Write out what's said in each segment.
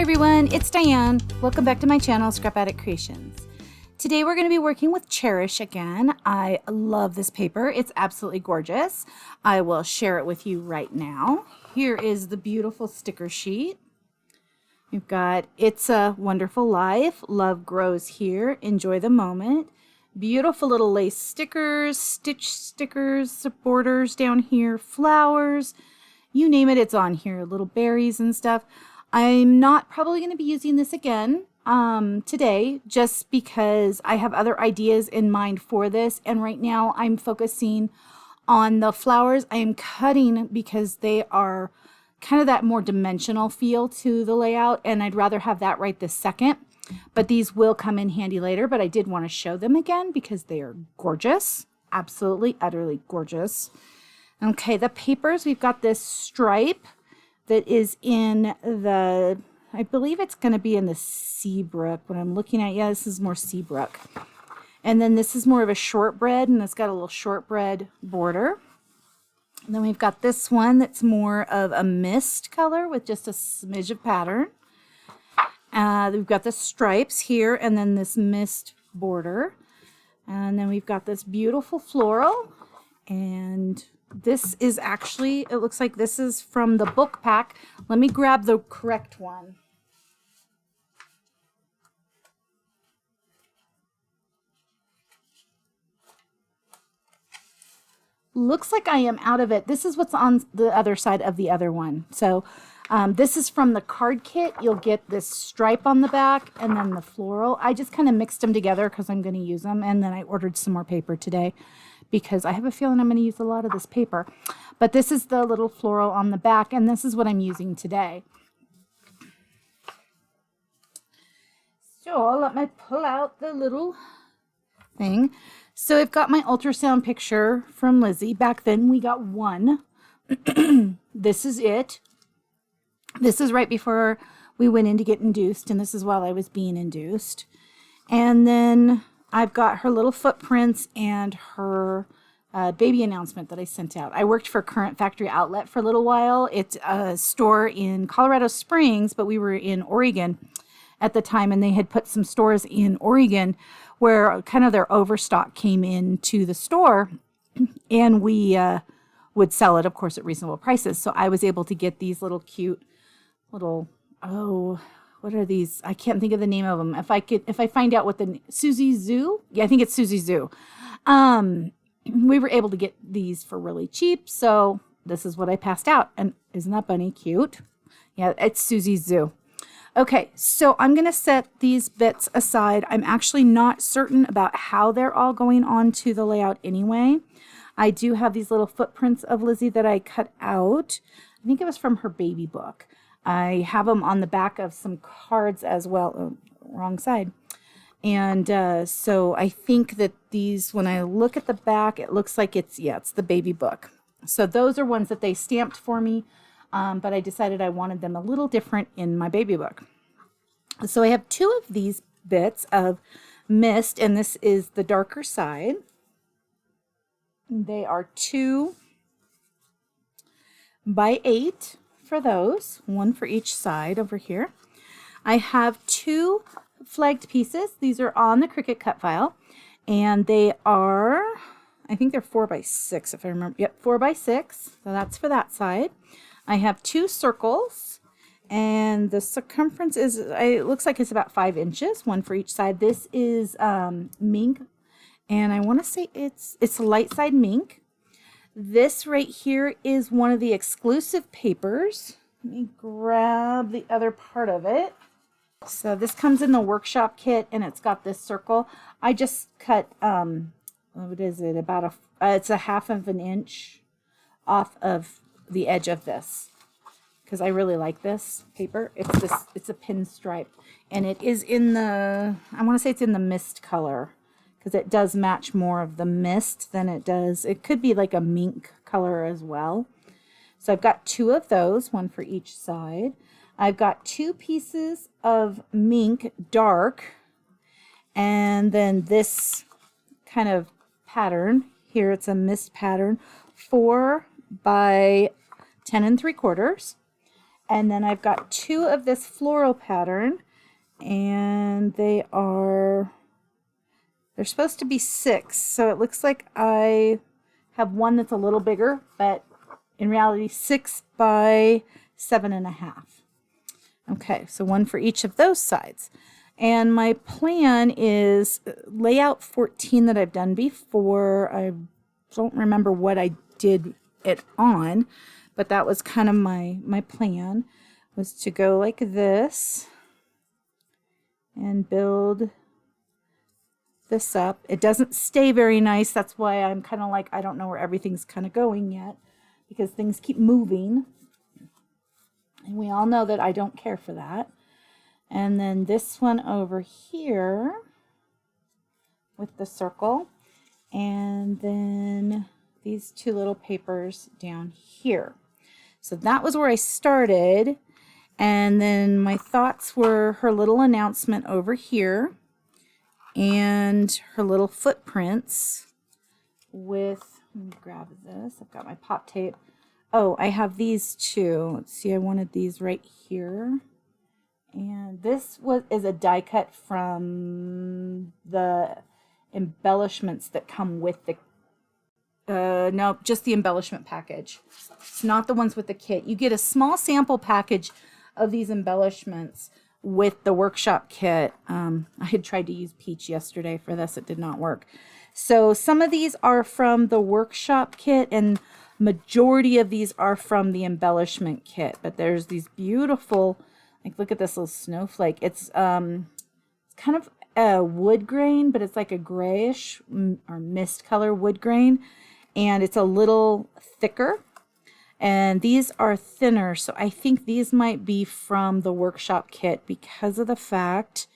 everyone, it's Diane. Welcome back to my channel, Scrap Addict Creations. Today we're going to be working with Cherish again. I love this paper. It's absolutely gorgeous. I will share it with you right now. Here is the beautiful sticker sheet. We've got It's a Wonderful Life, Love Grows Here, Enjoy the Moment. Beautiful little lace stickers, stitch stickers, borders down here, flowers, you name it, it's on here, little berries and stuff. I'm not probably going to be using this again today just because I have other ideas in mind for this, and right now I'm focusing on the flowers. I am cutting because they are kind of that more dimensional feel to the layout, and I'd rather have that right this second, but these will come in handy later. But I did want to show them again because they are gorgeous, absolutely utterly gorgeous. Okay, the papers, we've got this stripe that is in the, I believe it's going to be in the Seabrook. What I'm looking at, yeah, this is more Seabrook. And then this is more of a shortbread, and it's got a little shortbread border. And then we've got this one that's more of a mist color with just a smidge of pattern. We've got the stripes here, and then this mist border. And then we've got this beautiful floral, and this is actually, it looks like this is from the book pack. Let me grab the correct one. Looks like I am out of it. This is what's on the other side of the other one. So this is from the card kit. You'll get this stripe on the back and then the floral. I just kind of mixed them together because I'm going to use them. And then I ordered some more paper today, because I have a feeling I'm going to use a lot of this paper. But this is the little floral on the back, and this is what I'm using today. So let me pull out the little thing. So I've got my ultrasound picture from Lizzie. Back then we got one. This is it. This is right before we went in to get induced, and this is while I was being induced. And then I've got her little footprints and her baby announcement that I sent out. I worked for Current Factory Outlet for a little while. It's a store in Colorado Springs, but we were in Oregon at the time, and they had put some stores in Oregon where kind of their overstock came into the store, and we would sell it, of course, at reasonable prices. So I was able to get these little cute little, oh, what are these? I can't think of the name of them. If I find out what the Susie Zoo, yeah, I think it's Susie Zoo. We were able to get these for really cheap, so this is what I passed out. And isn't that bunny cute? Yeah, it's Susie Zoo. Okay, so I'm going to set these bits aside. I'm actually not certain about how they're all going on to the layout anyway. I do have these little footprints of Lizzie that I cut out. I think it was from her baby book. I have them on the back of some cards as well. Oh, wrong side. And so I think that these, when I look at the back, it looks like it's the baby book. So those are ones that they stamped for me, but I decided I wanted them a little different in my baby book. So I have two of these bits of mist, and this is the darker side. They are 2 by 8 for those, one for each side over here. I have 2 flagged pieces. These are on the Cricut cut file, and they are, I think they're 4 by 6 if I remember. Yep, 4 by 6. So that's for that side. I have 2 circles, and the circumference is, it looks like it's about 5 inches, one for each side. This is mink, and I want to say it's a light side mink. This right here is one of the exclusive papers. Let me grab the other part of it. So this comes in the workshop kit, and it's got this circle. I just cut, what is it, about it's a 1/2 of an inch off of the edge of this, because I really like this paper. It's a pinstripe, and it is in the, I want to say it's in the mist color, because it does match more of the mist than it does. It could be like a mink color as well. So I've got 2 of those, one for each side. I've got 2 pieces of Mink Dark, and then this kind of pattern here. It's a mist pattern, 4 by 10 3/4. And then I've got 2 of this floral pattern, and they're supposed to be 6. So it looks like I have one that's a little bigger, but in reality 6 by 7.5. Okay, so one for each of those sides. And my plan is layout 14 that I've done before. I don't remember what I did it on, but that was kind of my plan, was to go like this and build this up. It doesn't stay very nice. That's why I'm kind of like, I don't know where everything's kind of going yet, because things keep moving. And we all know that I don't care for that. And then this one over here with the circle. And then these 2 little papers down here. So that was where I started. And then my thoughts were her little announcement over here and her little footprints with, let me grab this. I've got my pop tape. Oh, I have these 2. Let's see, I wanted these right here. And this is a die cut from the embellishments that come with the, no, just the embellishment package. It's not the ones with the kit. You get a small sample package of these embellishments with the workshop kit. I had tried to use Peach yesterday for this. It did not work. So some of these are from the workshop kit, and majority of these are from the embellishment kit. But there's these beautiful, like, look at this little snowflake. It's kind of a wood grain, but it's like a grayish or mist color wood grain, and it's a little thicker. And these are thinner, so I think these might be from the workshop kit because of the fact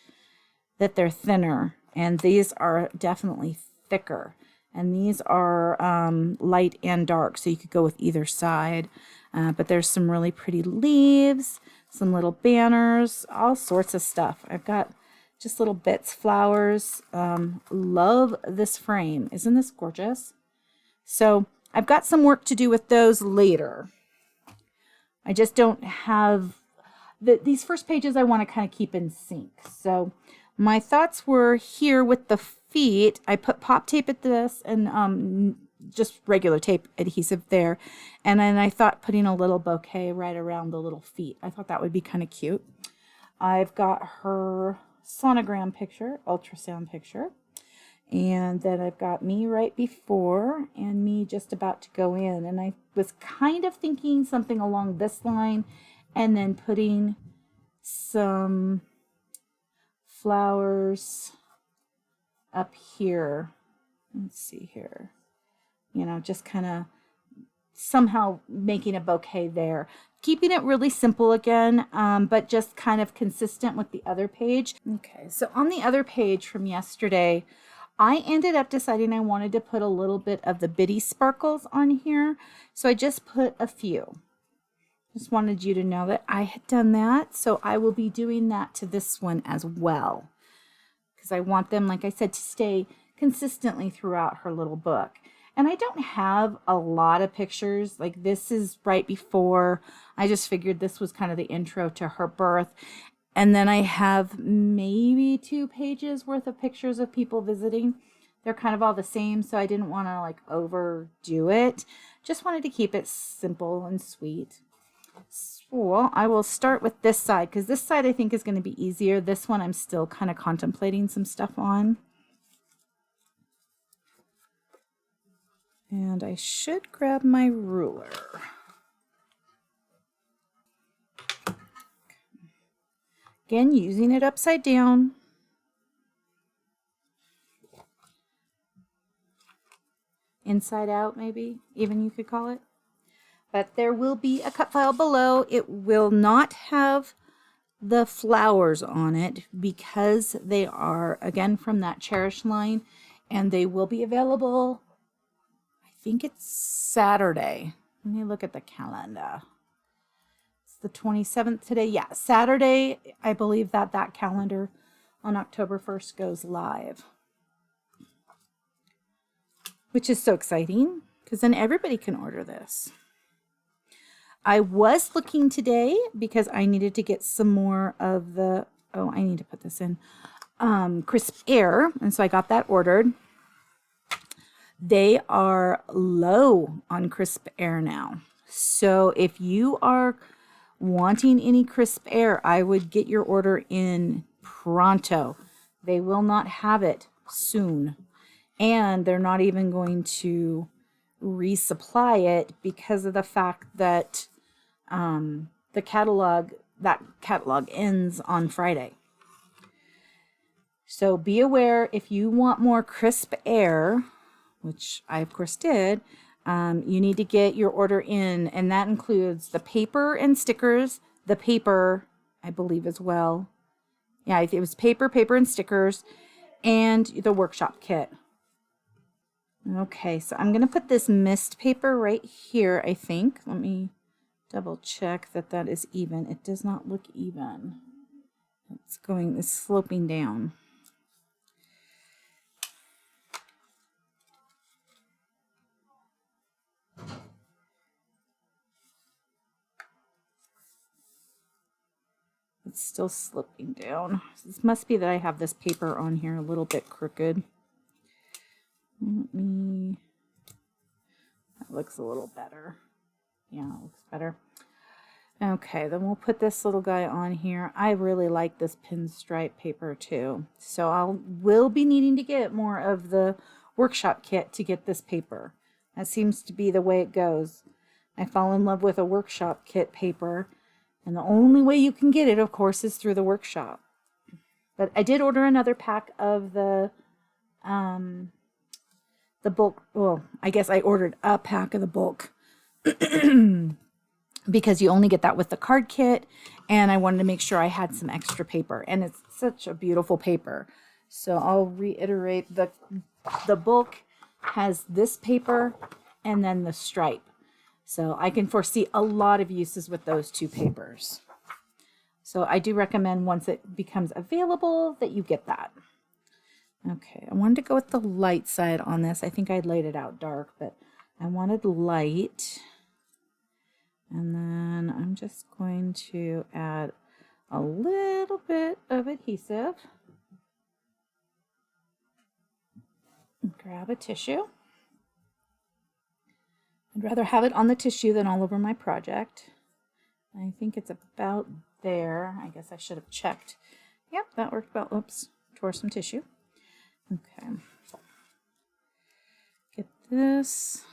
that they're thinner. And these are definitely thicker. And these are light and dark, so you could go with either side. But there's some really pretty leaves, some little banners, all sorts of stuff. I've got just little bits, flowers. Love this frame. Isn't this gorgeous? So I've got some work to do with those later. I just don't have these first pages. I want to kind of keep in sync. So my thoughts were here with the feet. I put pop tape at this and just regular tape adhesive there. And then I thought putting a little bouquet right around the little feet. I thought that would be kind of cute. I've got her sonogram picture, ultrasound picture. And then I've got me right before and me just about to go in. And I was kind of thinking something along this line and then putting some flowers up here. Let's see here. You know, just kind of somehow making a bouquet there. Keeping it really simple again, but just kind of consistent with the other page. Okay, so on the other page from yesterday, I ended up deciding I wanted to put a little bit of the bitty sparkles on here. So I just put a few. Just wanted you to know that I had done that. So I will be doing that to this one as well, because I want them, like I said, to stay consistently throughout her little book. And I don't have a lot of pictures. Like, this is right before. I just figured this was kind of the intro to her birth. And then I have maybe 2 pages worth of pictures of people visiting. They're kind of all the same, so I didn't want to like overdo it. Just wanted to keep it simple and sweet. So I will start with this side, because this side I think is going to be easier. This one I'm still kind of contemplating some stuff on. And I should grab my ruler. Again, using it upside down. Inside out, maybe, even you could call it. But there will be a cut file below. It will not have the flowers on it because they are, again, from that Cherish line. And they will be available, I think it's Saturday. Let me look at the calendar. The 27th today. Yeah, Saturday, I believe that calendar on October 1st goes live, which is so exciting because then everybody can order this. I was looking today because I needed to get some more of the, oh, I need to put this in, crisp air. And so I got that ordered. They are low on crisp air now. So if you are wanting any crisp air, I would get your order in pronto. They will not have it soon. And they're not even going to resupply it because of the fact that that catalog ends on Friday. So be aware, if you want more crisp air, which I of course did, you need to get your order in, and that includes the paper and stickers, the paper, I believe as well. Yeah, it was paper and stickers, and the workshop kit. Okay, so I'm going to put this mist paper right here, I think. Let me double check that that is even. It does not look even. It's sloping down. It's still sloping down. This must be that I have this paper on here a little bit crooked. That looks a little better. Yeah, it looks better. Okay, then we'll put this little guy on here. I really like this pinstripe paper too. So will be needing to get more of the workshop kit to get this paper. That seems to be the way it goes. I fall in love with a workshop kit paper, and the only way you can get it, of course, is through the workshop. But I did order another pack of the bulk. Well, I guess I ordered a pack of the bulk because you only get that with the card kit, and I wanted to make sure I had some extra paper, and it's such a beautiful paper. So I'll reiterate, the bulk has this paper and then the stripe. So I can foresee a lot of uses with those two papers. So I do recommend once it becomes available that you get that. Okay, I wanted to go with the light side on this. I think I laid it out dark, but I wanted light. And then I'm just going to add a little bit of adhesive. Grab a tissue. I'd rather have it on the tissue than all over my project. I think it's about there. I guess I should have checked. Yep, that worked well. Oops, tore some tissue. Okay. Get this.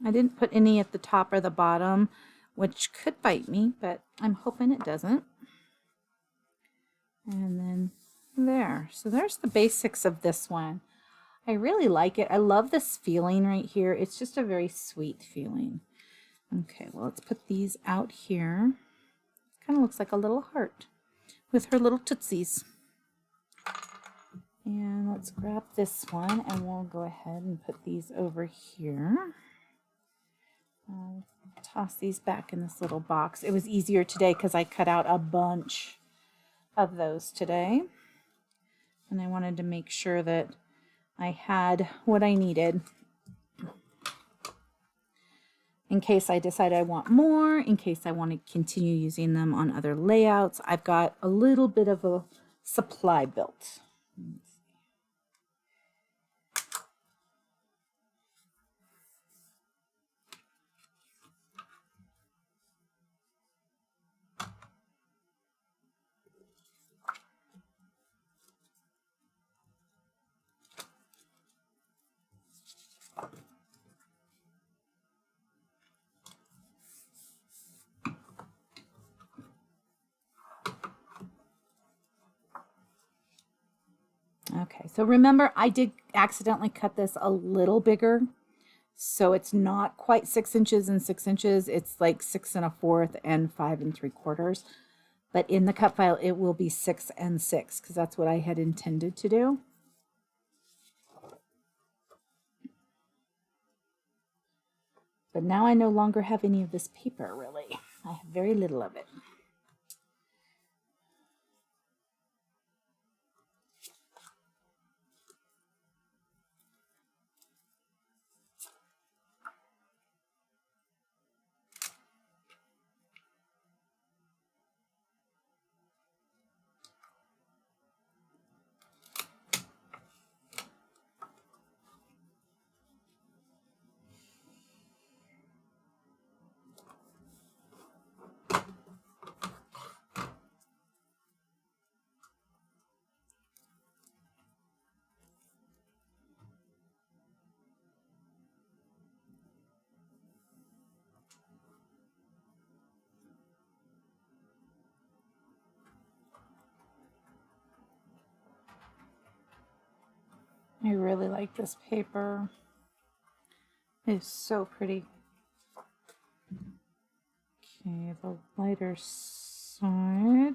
I didn't put any at the top or the bottom, which could bite me, but I'm hoping it doesn't. And then there. So there's the basics of this one. I really like it. I love this feeling right here. It's just a very sweet feeling. Okay, well, let's put these out here. It kind of looks like a little heart with her little tootsies. And let's grab this one, and we'll go ahead and put these over here. I'll toss these back in this little box. It was easier today because I cut out a bunch of those today. And I wanted to make sure that I had what I needed in case I decide I want more, in case I want to continue using them on other layouts. I've got a little bit of a supply built. Okay, so remember I did accidentally cut this a little bigger. So it's not quite 6 inches and 6 inches. It's like 6 1/4 and 5 3/4. But in the cut file, it will be 6 and 6 because that's what I had intended to do. But now I no longer have any of this paper, really. I have very little of it. I really like this paper. It's so pretty. Okay, the lighter side.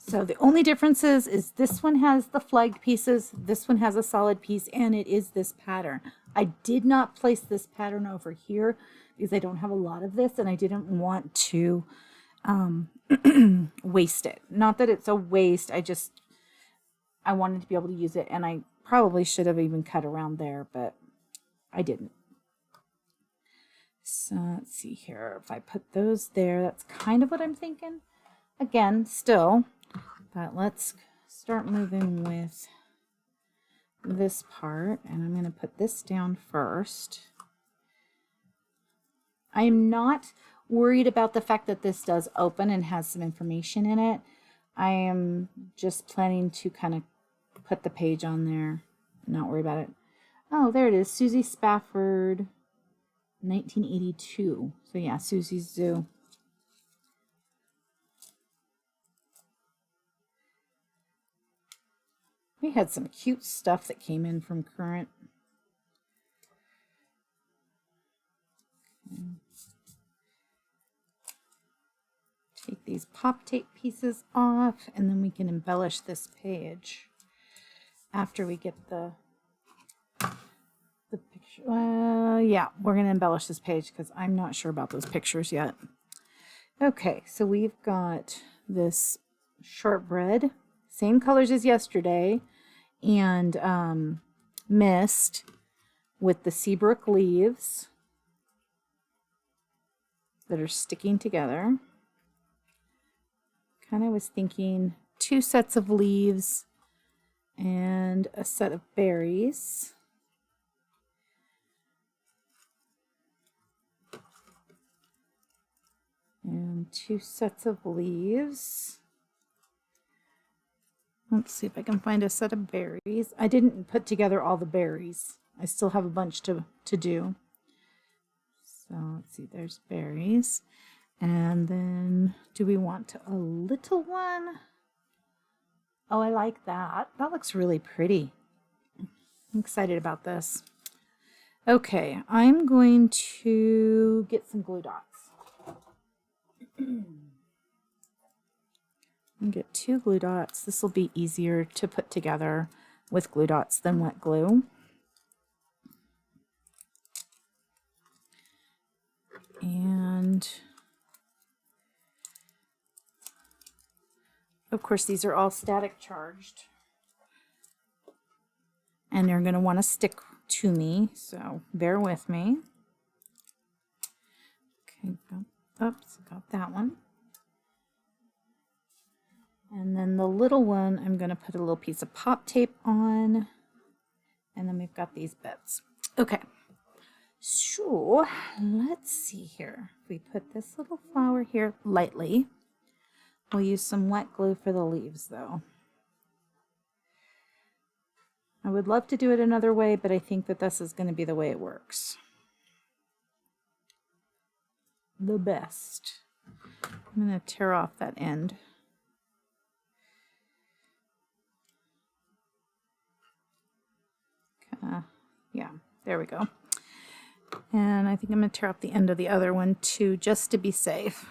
So the only difference is this one has the flagged pieces, this one has a solid piece, and it is this pattern. I did not place this pattern over here because I don't have a lot of this and I didn't want to waste it. Not that it's a waste, I wanted to be able to use it, and I probably should have even cut around there, but I didn't. So let's see here. If I put those there, that's kind of what I'm thinking. Again, still. But let's start moving with this part, and I'm going to put this down first. I am not worried about the fact that this does open and has some information in it. I am just planning to kind of put the page on there, not worry about it. Oh, there it is, Susie Spafford, 1982. So yeah, Susie's Zoo. We had some cute stuff that came in from Current. Okay. Take these pop tape pieces off, and then we can embellish this page after we get the picture. Yeah, we're going to embellish this page because I'm not sure about those pictures yet. Okay, so we've got this Shortbread, same colors as yesterday, and mist with the Seabrook leaves that are sticking together. Kind of was thinking 2 sets of leaves and a set of berries. And 2 sets of leaves. Let's see if I can find a set of berries. I didn't put together all the berries. I still have a bunch to do. So let's see, there's berries. And then do we want a little one? Oh, I like that. That looks really pretty. I'm excited about this. Okay, I'm going to get some glue dots. And get 2 glue dots. This will be easier to put together with glue dots than wet glue. And of course, these are all static charged. And they're going to want to stick to me, so bear with me. Okay, got that one. And then the little one, I'm going to put a little piece of pop tape on. And then we've got these bits. Okay. So let's see here. If we put this little flower here lightly, we'll use some wet glue for the leaves though. I would love to do it another way, but I think that this is going to be the way it works. The best. I'm going to tear off that end. Yeah, there we go. And I think I'm going to tear off the end of the other one too, just to be safe.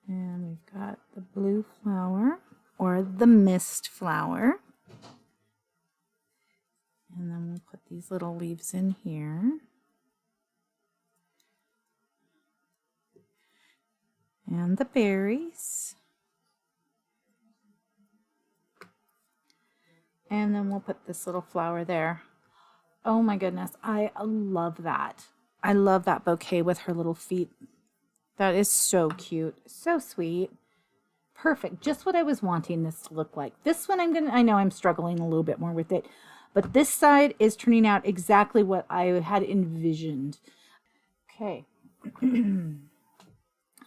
And we've got the blue flower, or the mist flower. And then we'll put these little leaves in here. And the berries. And then we'll put this little flower there. Oh my goodness, I love that. I love that bouquet with her little feet. That is so cute, so sweet. Perfect, just what I was wanting this to look like. This one I know I'm struggling a little bit more with it, But this side is turning out exactly what I had envisioned. Okay.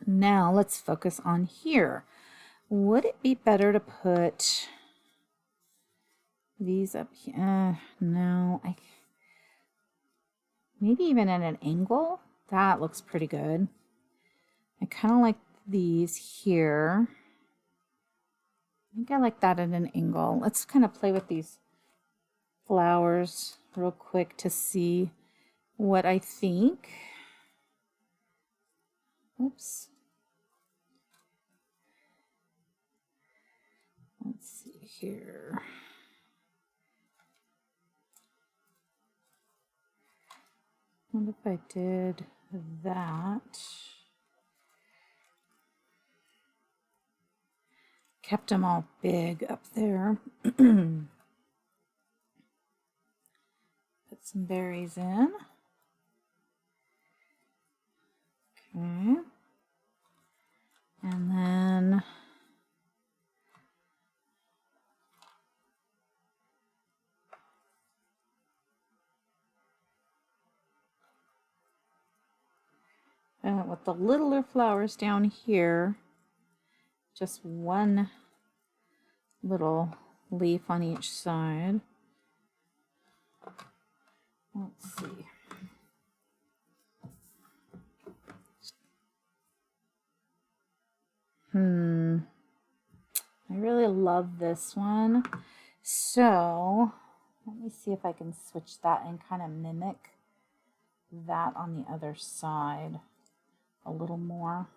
Now let's focus on here. Would it be better to put these up here? No, maybe even at an angle. That looks pretty good. I kind of like these here. I think I like that at an angle. Let's kind of play with these flowers real quick to see what I think. Oops. Let's see here. What if I did that? Kept them all big up there. Put some berries in. Okay. And then with the littler flowers down here, just one little leaf on each side. Let's see. I really love this one. So let me see if I can switch that and kind of mimic that on the other side a little more.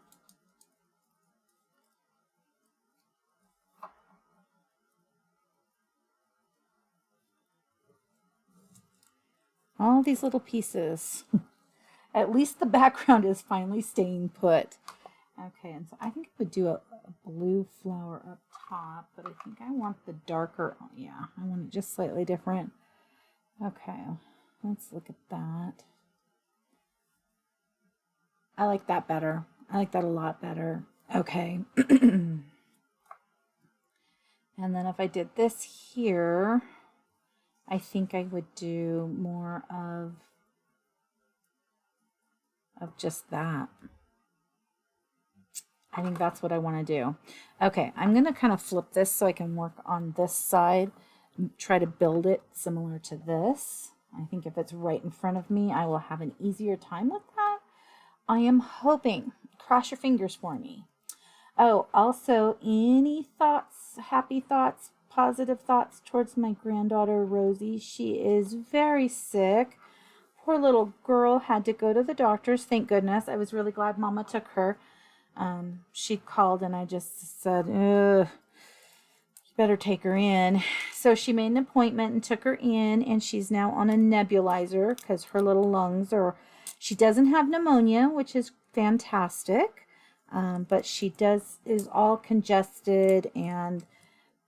All these little pieces. At least the background is finally staying put. Okay, and so I think I would do a blue flower up top, but I think I want the darker, yeah, I want it just slightly different. Okay, let's look at that. I like that better. I like that a lot better. Okay. And then if I did this here, I think I would do more of just that. I think that's what I want to do. Okay, I'm going to kind of flip this so I can work on this side, try to build it similar to this. I think if it's right in front of me, I will have an easier time with that. I am hoping. Cross your fingers for me. Oh, also, any thoughts, happy thoughts, positive thoughts towards my granddaughter, Rosie? She is very sick. Poor little girl had to go to the doctors. Thank goodness. I was really glad Mama took her. She called and I just said, you better take her in. So she made an appointment and took her in, and she's now on a nebulizer because her little lungs are, she doesn't have pneumonia, which is fantastic. But she is all congested, and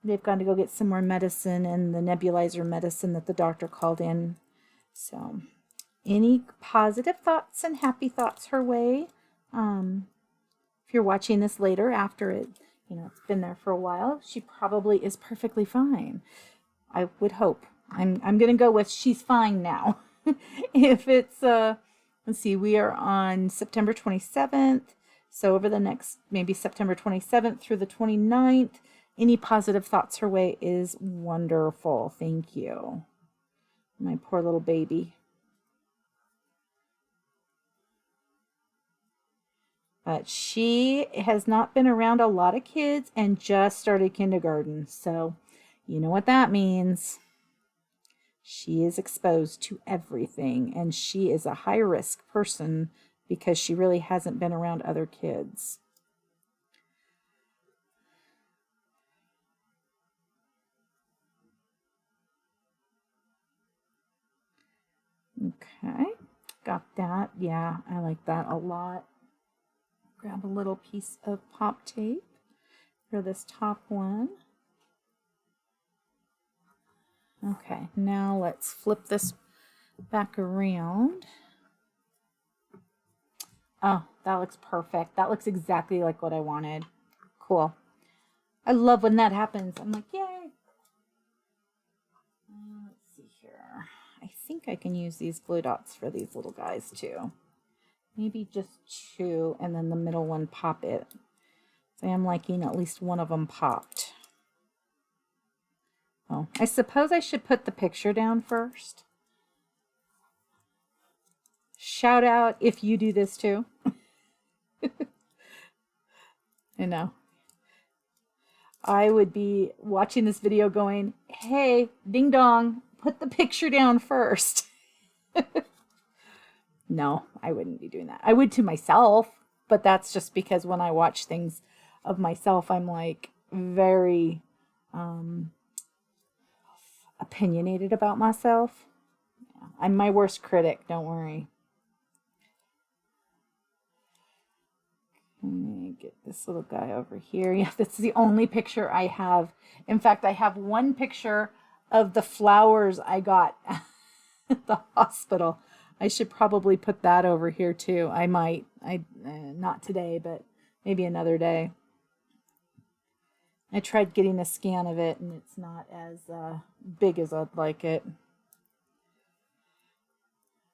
they've got to go get some more medicine and the nebulizer medicine that the doctor called in. So any positive thoughts and happy thoughts her way? If you're watching this later after it, it's been there for a while, she probably is perfectly fine. I would hope. I'm going to go with she's fine now. If it's, let's see, we are on September 27th. So over the next, maybe September 27th through the 29th, any positive thoughts her way is wonderful. Thank you. My poor little baby. But she has not been around a lot of kids and just started kindergarten. So you know what that means. She is exposed to everything, and she is a high-risk person because she really hasn't been around other kids. Okay, got that. Yeah, I like that a lot. Grab a little piece of pop tape for this top one. Okay, now let's flip this back around. Oh, that looks perfect. That looks exactly like what I wanted. Cool. I love when that happens. I'm like, yay. Let's see I think I can use these glue dots for these little guys too. Maybe just 2 and then the middle one pop it. So I'm liking at least one of them popped. Oh, I suppose I should put the picture down first. Shout out if you do this too. I know. I would be watching this video going, hey, ding dong, put the picture down first. No, I wouldn't be doing that. I would to myself, but that's just because when I watch things of myself, I'm like very opinionated about myself. Yeah, I'm my worst critic, don't worry. Let me get this little guy over here. Yeah, this is the only picture I have. In fact, I have one picture of the flowers I got at the hospital. I should probably put that over here too. I might. Not today, but maybe another day. I tried getting a scan of it, and it's not as big as I'd like it.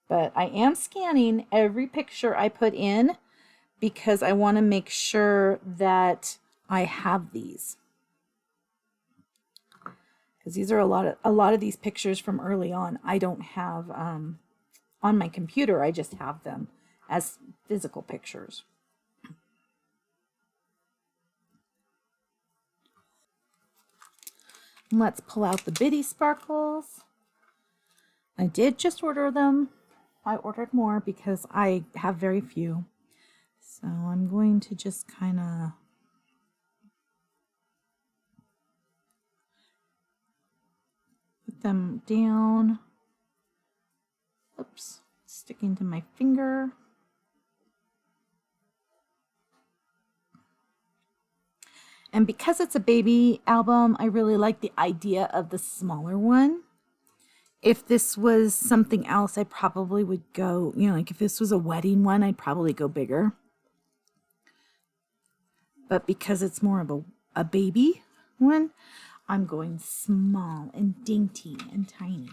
But I am scanning every picture I put in, because I want to make sure that I have these. Because these are a lot of these pictures from early on I don't have on my computer. I just have them as physical pictures. Let's pull out the bitty sparkles. I did just order them. I ordered more because I have very few. So I'm going to just kind of put them down. Oops, sticking to my finger. And because it's a baby album, I really like the idea of the smaller one. If this was something else, I probably would go, like if this was a wedding one, I'd probably go bigger. But because it's more of a baby one, I'm going small and dainty and tiny.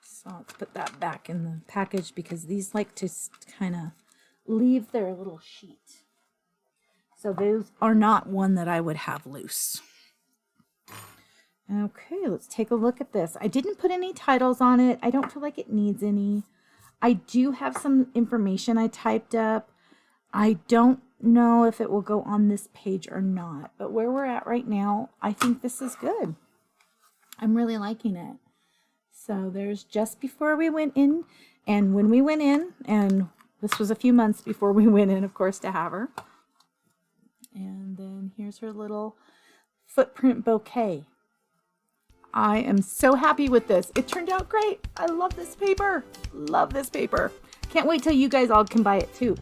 So let's put that back in the package because these like to kind of leave their little sheet. So those are not one that I would have loose. Okay, let's take a look at this. I didn't put any titles on it. I don't feel like it needs any. I do have some information I typed up. I don't know if it will go on this page or not, but where we're at right now, I think this is good. I'm really liking it. So there's just before we went in and when we went in, and this was a few months before we went in, of course, to have her. And then here's her little footprint bouquet. I am so happy with this. It turned out great. I love this paper. Love this paper. Can't wait till you guys all can buy it too.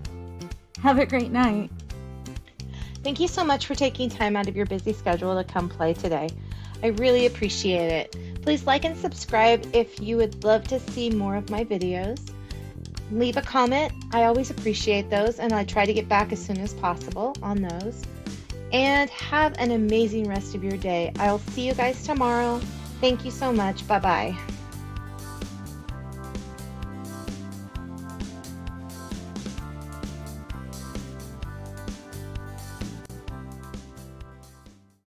Have a great night. Thank you so much for taking time out of your busy schedule to come play today. I really appreciate it. Please like and subscribe if you would love to see more of my videos. Leave a comment. I always appreciate those, and I try to get back as soon as possible on those. And have an amazing rest of your day. I'll see you guys tomorrow. Thank you so much. Bye-bye.